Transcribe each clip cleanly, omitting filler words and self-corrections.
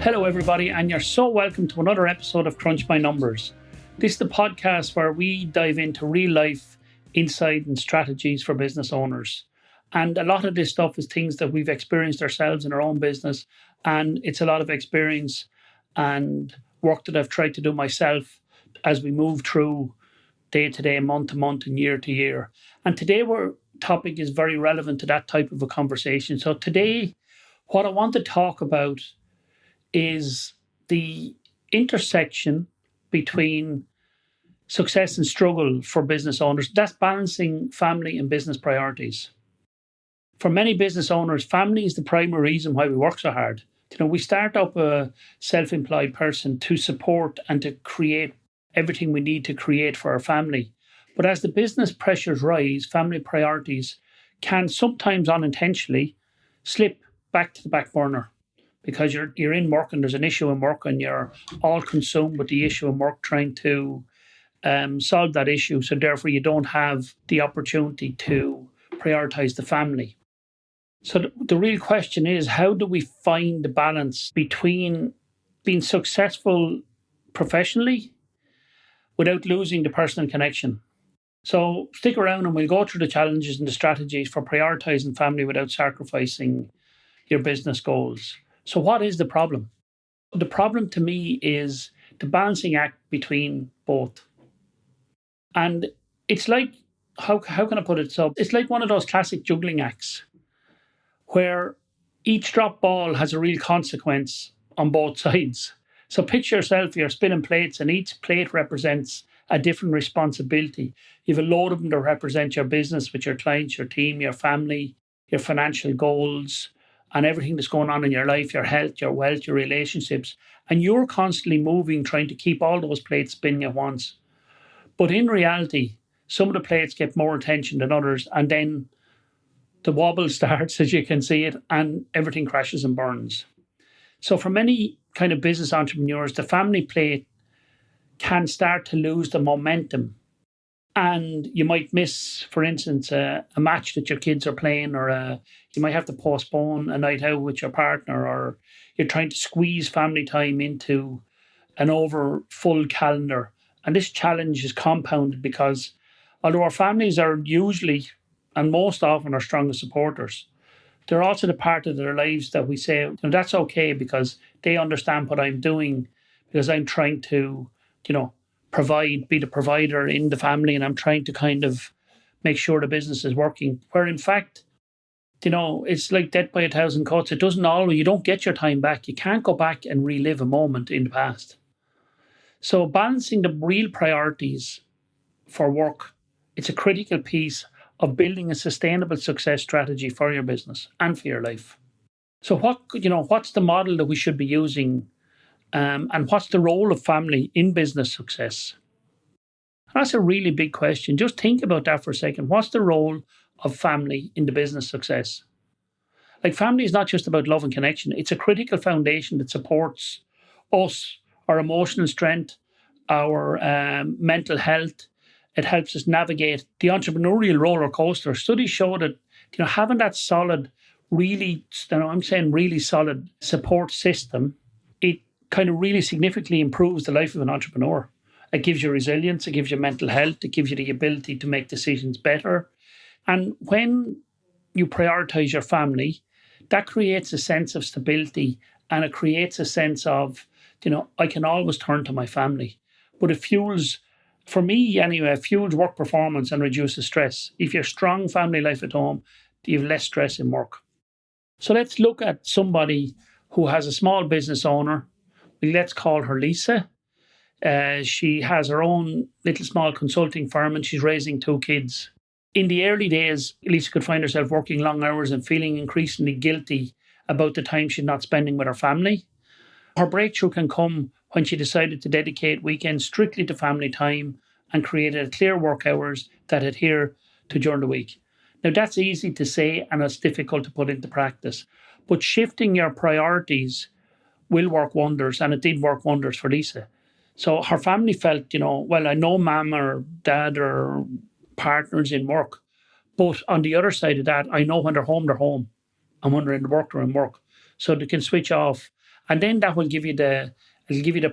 Hello, everybody, and you're so welcome to another episode of Crunch My Numbers. This is the podcast where we dive into real life insight and strategies for business owners. And a lot of this stuff is things that we've experienced ourselves in our own business. And it's a lot of experience and work that I've tried to do myself as we move through day to day, month to month, and year to year. And today, our topic is very relevant to that type of a conversation. So today, what I want to talk about is the intersection between success and struggle for business owners. That's balancing family and business priorities. For many business owners, family is the primary reason why we work so hard. We start up a self-employed person to support and to create everything we need to create for our family. But as the business pressures rise, family priorities can sometimes unintentionally slip back to the back burner, because you're in work and there's an issue in work and you're all consumed with the issue in work trying to solve that issue. So therefore you don't have the opportunity to prioritize the family. So the real question is, how do we find the balance between being successful professionally without losing the personal connection? So stick around and we'll go through the challenges and the strategies for prioritizing family without sacrificing your business goals. So what is the problem? The problem to me is the balancing act between both. And it's like, how can I put it? So it's like one of those classic juggling acts where each drop ball has a real consequence on both sides. So picture yourself, you're spinning plates and each plate represents a different responsibility. You have a load of them that represent your business with your clients, your team, your family, your financial goals, and everything that's going on in your life, your health, your wealth, your relationships. And you're constantly moving, trying to keep all those plates spinning at once. But in reality, some of the plates get more attention than others, and then the wobble starts, as you can see it, and everything crashes and burns. So for many kind of business entrepreneurs, the family plate can start to lose the momentum. And you might miss, for instance, a match that your kids are playing, or you might have to postpone a night out with your partner, or you're trying to squeeze family time into an over full calendar. And this challenge is compounded because although our families are usually and most often our strongest supporters, they're also the part of their lives that we say, that's okay because they understand what I'm doing, because I'm trying to, be the provider in the family, and I'm trying to kind of make sure the business is working. Where in fact, it's like death by a thousand cuts. It doesn't always, you don't get your time back. You can't go back and relive a moment in the past. So balancing the real priorities for work, it's a critical piece of building a sustainable success strategy for your business and for your life. So what's the model that we should be using? And what's the role of family in business success? And that's a really big question. Just think about that for a second. What's the role of family in the business success? Like, family is not just about love and connection. It's a critical foundation that supports us, our emotional strength, our mental health. It helps us navigate the entrepreneurial roller coaster. Studies show that having that solid, really solid support system, it kind of really significantly improves the life of an entrepreneur. It gives you resilience, it gives you mental health, it gives you the ability to make decisions better. And when you prioritize your family, that creates a sense of stability, and it creates a sense of, I can always turn to my family. But it fuels, for me anyway, fuels work performance and reduces stress. If you're strong family life at home, you have less stress in work. So let's look at somebody who has a small business owner. Let's call her Lisa. She has her own little small consulting firm and she's raising 2 kids. In the early days, Lisa could find herself working long hours and feeling increasingly guilty about the time she's not spending with her family. Her breakthrough can come when she decided to dedicate weekends strictly to family time and created clear work hours that adhere to during the week. Now, that's easy to say and it's difficult to put into practice, but shifting your priorities will work wonders, and it did work wonders for Lisa. So her family felt, well, I know mum or dad or partners in work, but on the other side of that, I know when they're home, and when they're in work, they're in work. So they can switch off. And then that will give you the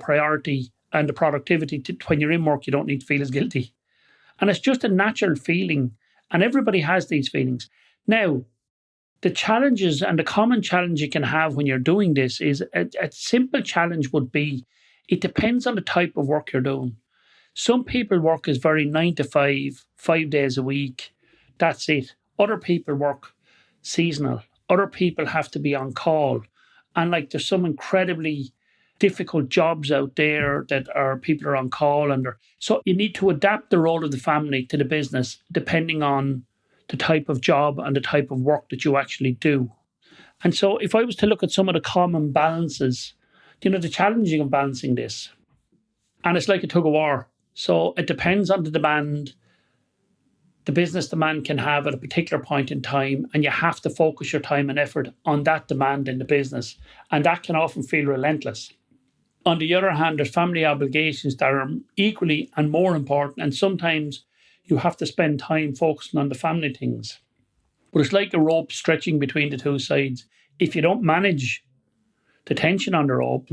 priority and the productivity to, when you're in work, you don't need to feel as guilty. And it's just a natural feeling. And everybody has these feelings. Now, the challenges and the common challenge you can have when you're doing this is a simple challenge would be it depends on the type of work you're doing. Some people work as very 9 to 5, 5 days a week. That's it. Other people work seasonal. Other people have to be on call. And like there's some incredibly difficult jobs out there that are people are on call and so you need to adapt the role of the family to the business depending on the type of job and the type of work that you actually do. And so if I was to look at some of the common balances, the challenging of balancing this, and it's like a tug of war. So it depends on the demand, the business demand can have at a particular point in time, and you have to focus your time and effort on that demand in the business. And that can often feel relentless. On the other hand, there's family obligations that are equally and more important, and sometimes you have to spend time focusing on the family things. But it's like a rope stretching between the two sides. If you don't manage the tension on the rope,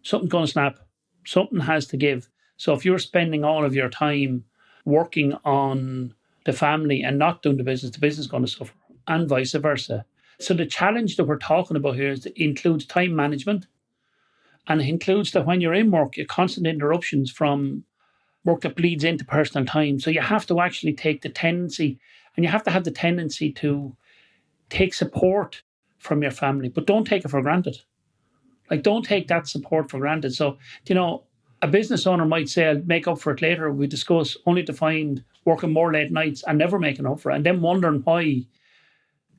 something's going to snap. Something has to give. So if you're spending all of your time working on the family and not doing the business is going to suffer, and vice versa. So the challenge that we're talking about here includes time management, and it includes that when you're in work, you're constant interruptions from work that bleeds into personal time. So you have to actually take the tendency, and you have to have the tendency to take support from your family, but don't take it for granted. Like, don't take that support for granted. So, a business owner might say, I'll make up for it later. We discuss, only to find working more late nights and never making up for it, and then wondering why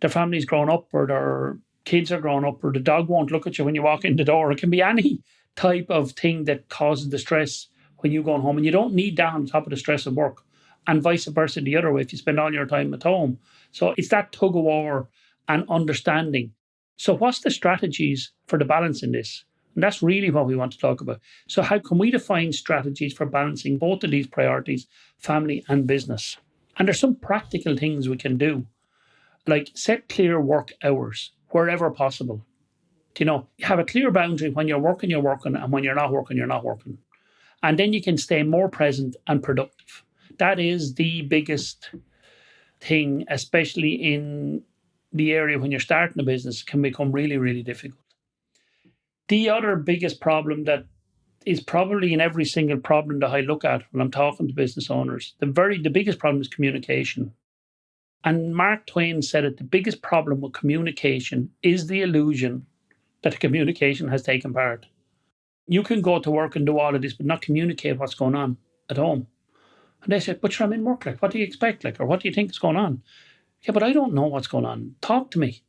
their family's grown up or their kids are grown up or the dog won't look at you when you walk in the door. It can be any type of thing that causes the stress when you're going home, and you don't need that on top of the stress of work, and vice versa the other way if you spend all your time at home. So it's that tug of war and understanding. So what's the strategies for the balance in this? And that's really what we want to talk about. So how can we define strategies for balancing both of these priorities, family and business? And there's some practical things we can do, like set clear work hours wherever possible. You have a clear boundary when you're working, and when you're not working, you're not working. And then you can stay more present and productive. That is the biggest thing, especially in the area when you're starting a business, can become really, really difficult. The other biggest problem that is probably in every single problem that I look at when I'm talking to business owners, the biggest problem is communication. And Mark Twain said it, the biggest problem with communication is the illusion that the communication has taken part. You can go to work and do all of this, but not communicate what's going on at home. And they said, but I'm in work, what do you expect, or what do you think is going on? Yeah, but I don't know what's going on. Talk to me.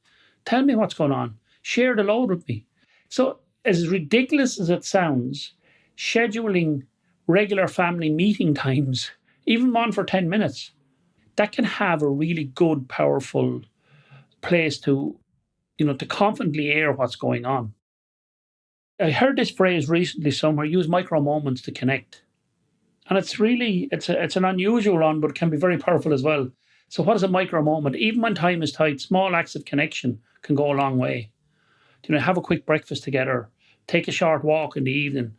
Tell me what's going on. Share the load with me. So as ridiculous as it sounds, scheduling regular family meeting times, even one for 10 minutes, that can have a really good, powerful place to confidently air what's going on. I heard this phrase recently somewhere, use micro moments to connect. And it's an unusual one, but it can be very powerful as well. So what is a micro moment? Even when time is tight, small acts of connection can go a long way. Have a quick breakfast together, take a short walk in the evening,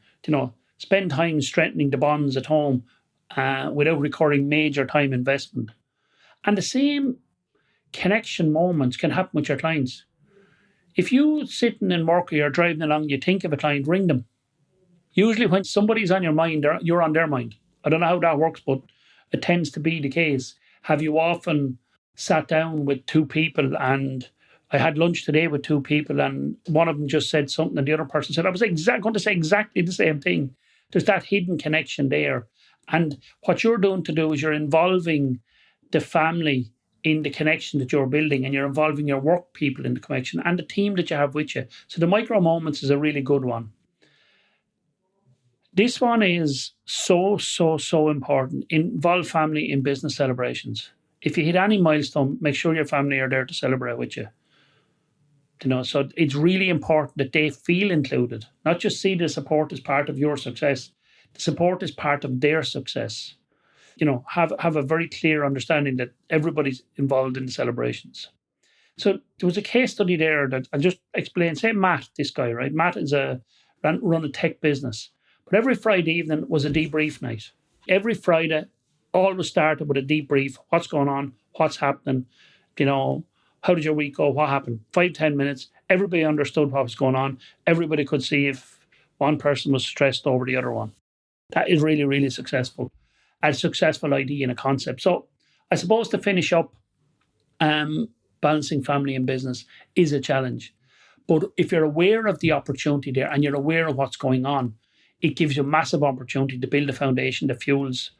spend time strengthening the bonds at home without requiring major time investment. And the same connection moments can happen with your clients. If you sitting in work or you're driving along, you think of a client, ring them. Usually when somebody's on your mind, you're on their mind. I don't know how that works, but it tends to be the case. Have you often sat down with two people, and I had lunch today with two people, and one of them just said something and the other person said, I was going to say exactly the same thing. There's that hidden connection there. And what you're doing to do is you're involving the family in the connection that you're building, and you're involving your work people in the connection and the team that you have with you. So the micro moments is a really good one. This one is so important. Involve family in business celebrations. If you hit any milestone, make sure your family are there to celebrate with you. So it's really important that they feel included, not just see the support as part of your success. The support is part of their success. Have a very clear understanding that everybody's involved in the celebrations. So there was a case study there that I'll just explain. Say Matt, this guy, right? Matt is run a tech business, but every Friday evening was a debrief night. Every Friday, always started with a debrief. What's going on? What's happening? How did your week go? What happened? 5-10 minutes. Everybody understood what was going on. Everybody could see if one person was stressed over the other one. That is really, really successful. A successful idea and a concept. So I suppose to finish up, balancing family and business is a challenge. But if you're aware of the opportunity there and you're aware of what's going on, it gives you a massive opportunity to build a foundation that fuels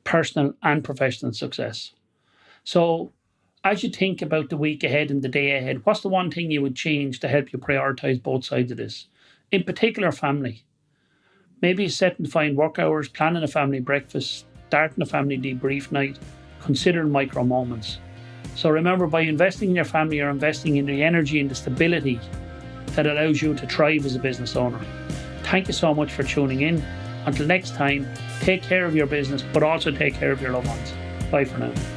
personal and professional success. So as you think about the week ahead and the day ahead, what's the one thing you would change to help you prioritize both sides of this? In particular, family. Maybe set and define work hours, planning a family breakfast, starting a family debrief night, considering micro moments. So remember, by investing in your family, you're investing in the energy and the stability that allows you to thrive as a business owner. Thank you so much for tuning in. Until next time, take care of your business, but also take care of your loved ones. Bye for now.